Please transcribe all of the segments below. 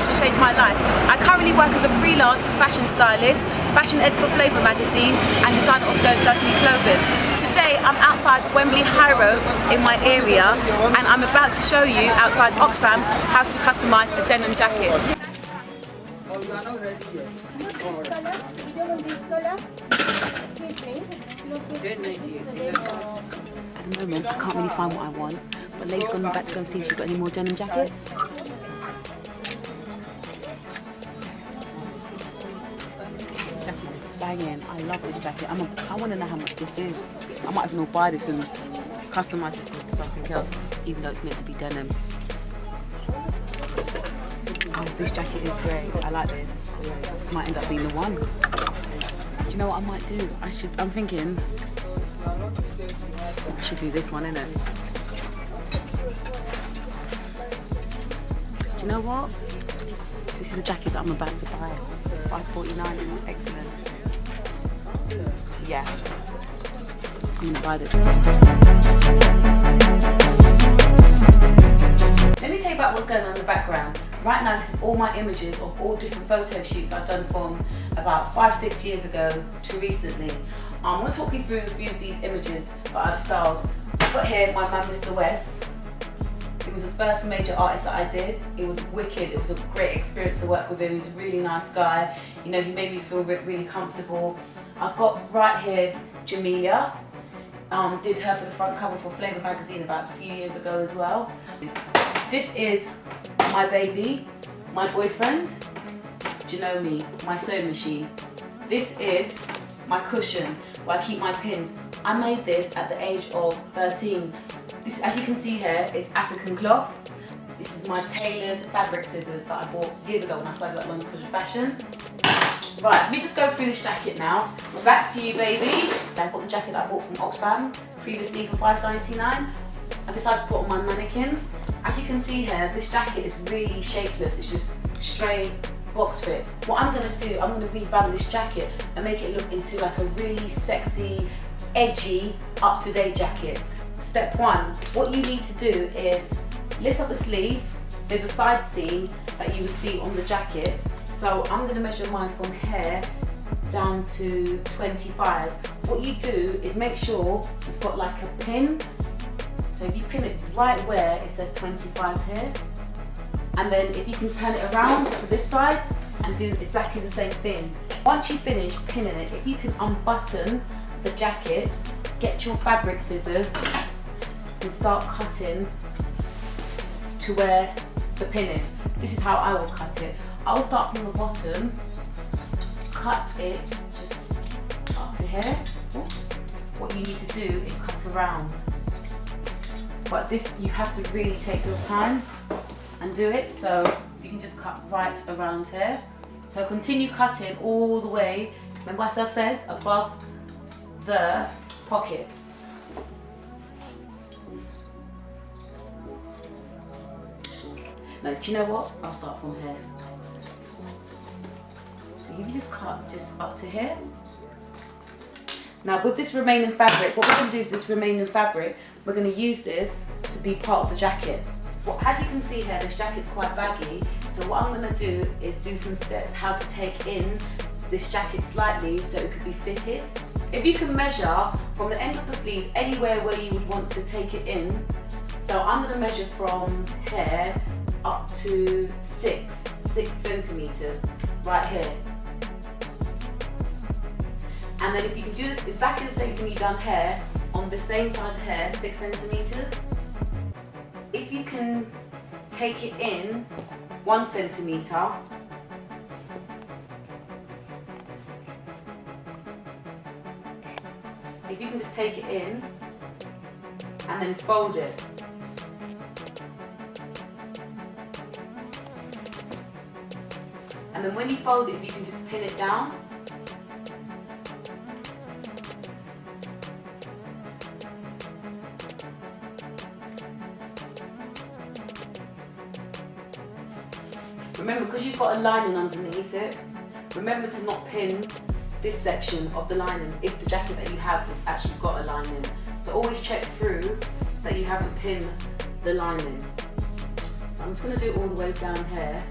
fashion changed my life. I currently work as a freelance fashion stylist, fashion editor for Flavour magazine and designer of Don't Judge Me clothing. Today I'm outside Wembley High Road in my area and I'm about to show you outside Oxfam how to customise a denim jacket. At the moment I can't really find what I want, but Lay's gone back to go and see if she's got any more denim jackets. Banging. I love this jacket. I want to know how much this is. I might even buy this and customise this into something else, even though it's meant to be denim. Oh, this jacket is great. I like this. This might end up being the one. Do you know what I might do? I'm thinking I should do this one, innit? Do you know what? This is the jacket that I'm about to buy. $5.49, excellent. Yeah, I'm gonna buy this. Let me tell you about what's going on in the background. Right now, this is all my images of all different photo shoots I've done from about 5-6 years ago to recently. I'm gonna talk you through a few of these images that I've styled. I've got here my man Mr. West. He was the first major artist that I did. It was wicked. It was a great experience to work with him. He was a really nice guy. You know, he made me feel really comfortable. I've got right here Jamelia. Did her for the front cover for Flavour magazine about a few years ago as well. This is my baby, my boyfriend, Janome, my sewing machine. This is my cushion where I keep my pins. I made this at the age of 13. This, as you can see here, is African cloth. This is my tailored fabric scissors that I bought years ago when I started at London College of Fashion. Right, let me just go through this jacket now. We're back to you, baby. I've got the jacket that I bought from Oxfam previously for $5.99. I decided to put on my mannequin. As you can see here, this jacket is really shapeless. It's just straight box fit. What I'm gonna do, I'm gonna revamp this jacket and make it look into like a really sexy, edgy, up-to-date jacket. Step one, what you need to do is lift up the sleeve. There's a side seam that you will see on the jacket. So I'm going to measure mine from here down to 25. What you do is make sure you've got like a pin. So if you pin it right where it says 25 here, and then if you can turn it around to this side and do exactly the same thing. Once you finish pinning it, if you can unbutton the jacket, get your fabric scissors and start cutting to where the pin is. This is how I will cut it. I will start from the bottom, cut it just up to here. Oops. What you need to do is cut around. But this, you have to really take your time and do it. So you can just cut right around here. So continue cutting all the way, remember as I said, above the pockets. Now, do you know what? I'll start from here. So you just cut just up to here. Now with this remaining fabric, what we're going to do with this remaining fabric, we're going to use this to be part of the jacket. Well, as you can see here, this jacket's quite baggy. So what I'm going to do is do some steps how to take in this jacket slightly so it could be fitted. If you can measure from the end of the sleeve anywhere where you would want to take it in. So I'm going to measure from here up to 6 centimeters right here. And then if you can do this exactly the same thing you've done here on the same side here, 6 centimeters. If you can take it in 1 centimeter, if you can just take it in and then fold it. And then when you fold it, if you can just pin it down. Remember, because you've got a lining underneath it, remember to not pin this section of the lining if the jacket that you have has actually got a lining. So always check through that you haven't pinned the lining. So I'm just going to do it all the way down here.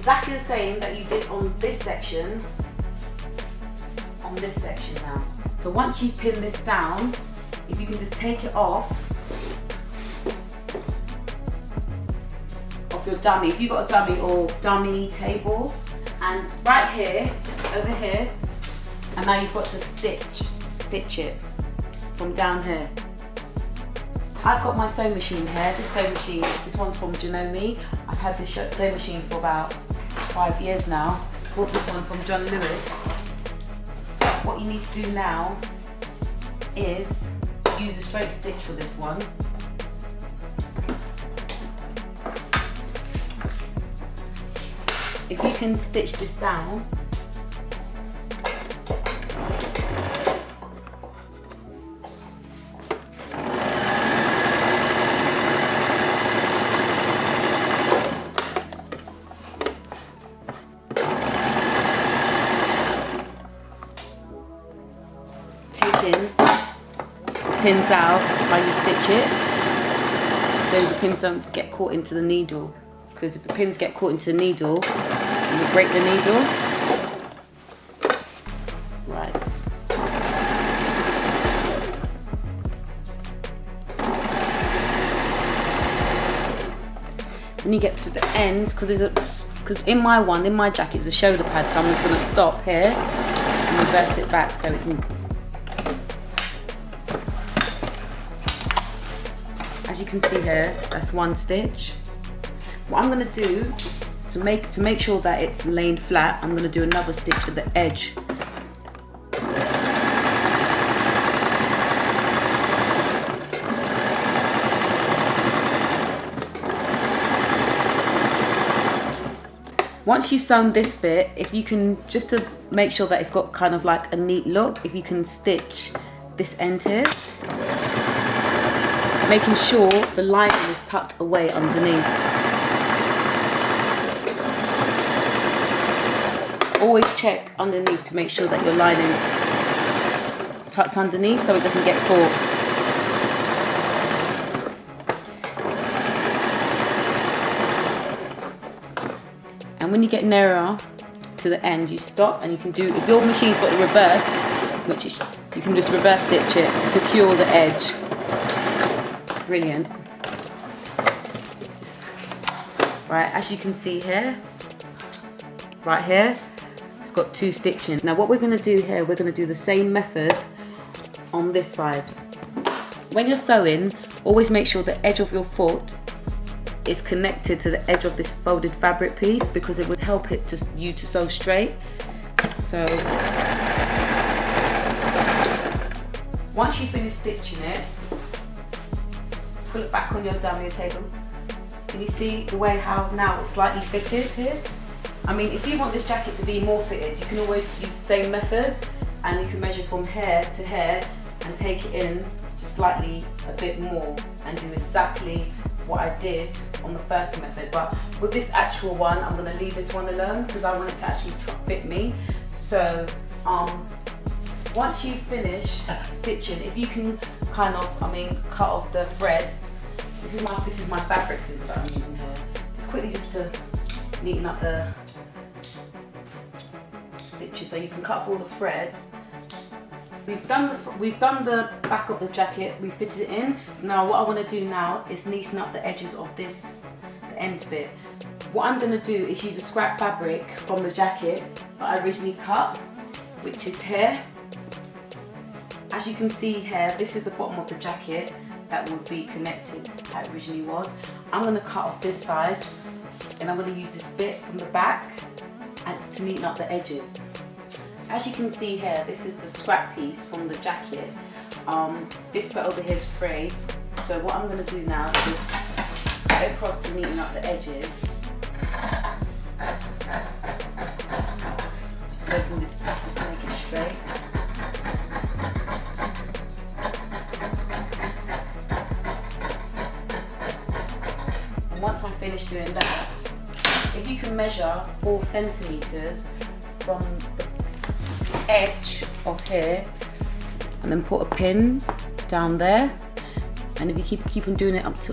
exactly the same that you did on this section, now. So once you've pinned this down, if you can just take it off your dummy, if you've got a dummy or dummy table, and right here, over here, and now you've got to stitch it from down here. I've got my sewing machine here, this one's from Janome. I've had this sewing machine for about 5 years now. Bought this one from John Lewis. What you need to do now is use a straight stitch for this one. If you can stitch this down, pins out while you stitch it, so the pins don't get caught into the needle, because if the pins get caught into the needle, you break the needle. Right. When you get to the end, because in my jacket is a shoulder pad, so I'm just going to stop here and reverse it back so it can. As you can see here, that's one stitch. What I'm going to do to make sure that it's laid flat, I'm going to do another stitch for the edge. Once you've sewn this bit, if you can, just to make sure that it's got kind of like a neat look, if you can stitch this end here, making sure the lining is tucked away underneath. Always check underneath to make sure that your lining is tucked underneath so it doesn't get caught. And when you get nearer to the end, you stop, and you can do, if your machine's got a reverse, which is, you can just reverse stitch it to secure the edge. Brilliant. Right, as you can see here, right here, it's got 2 stitching. Now what we're going to do here, we're going to do the same method on this side. When you're sewing, always make sure the edge of your foot is connected to the edge of this folded fabric piece, because it would help you to sew straight. So once you finish stitching it, pull it back on your dummy table. Can you see the way how now it's slightly fitted here? I mean, if you want this jacket to be more fitted, you can always use the same method, and you can measure from hair to hair and take it in just slightly a bit more and do exactly what I did on the first method. But with this actual one, I'm going to leave this one alone because I want it to actually fit me. So once you finish stitching, if you can kind of, cut off the threads. This is my fabric scissors that I'm using here. Just quickly, just to neaten up the stitches, so you can cut off all the threads. We've done the back of the jacket. We fitted it in. So now what I want to do now is neaten up the edges of the end bit. What I'm going to do is use a scrap fabric from the jacket that I originally cut, which is here. As you can see here, this is the bottom of the jacket that would be connected how it originally was. I'm going to cut off this side, and I'm going to use this bit from the back and to neaten up the edges. As you can see here, this is the scrap piece from the jacket. This bit over here is frayed, so what I'm going to do now is go across to neaten up the edges. Just open this up just to make it straight. Once I'm finished doing that, if you can measure 4 centimeters from the edge of here, and then put a pin down there, and if you keep on doing it up to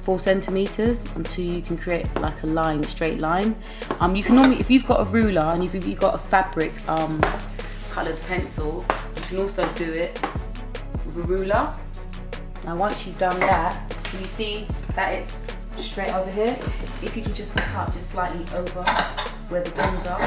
4 centimeters until you can create like a line, a straight line. You can normally, if you've got a ruler and if you've got a fabric colored pencil, you can also do it with a ruler. Now once you've done that, can you see that it's straight over here? If you can just cut just slightly over where the pins are.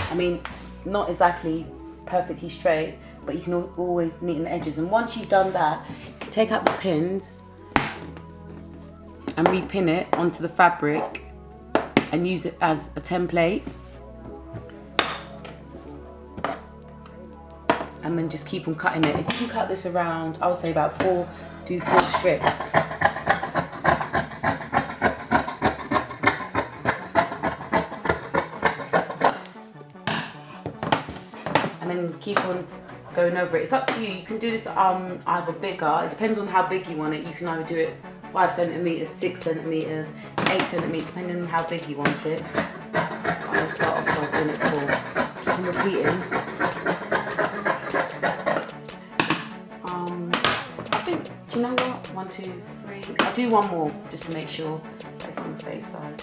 I mean, it's not exactly perfectly straight, but you can always neaten the edges. And once you've done that, you take out the pins and repin it onto the fabric and use it as a template. And then just keep on cutting it. If you can cut this around, I would say about 4 strips. And then keep on going over it. It's up to you. You can do this either bigger. It depends on how big you want it. You can either do it 5 centimeters, 6 centimeters, 8 centimeters, depending on how big you want it. I'm gonna start off by doing it 4. Keep on repeating. I think, do you know what? 1, 2, 3. I'll do one more just to make sure that it's on the safe side.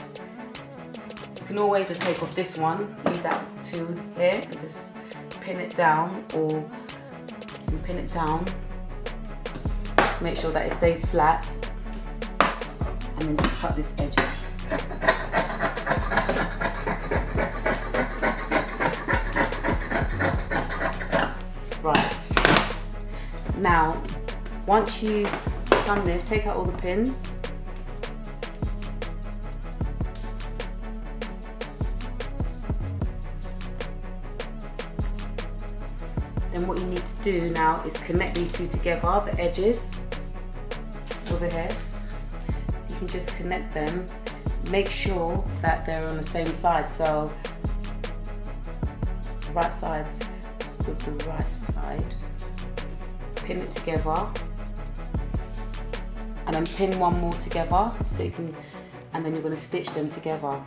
You can always just take off this one, leave that 2 here, and just pin it down, or you can pin it down to make sure that it stays flat, and then just cut this edge off. Right, now once you've done this, take out all the pins. Then what you need to do now is connect these 2 together, the edges over here. You can just connect them. Make sure that they're on the same side. So right side with the right side. Pin it together. And then pin one more together so you can, and then you're going to stitch them together.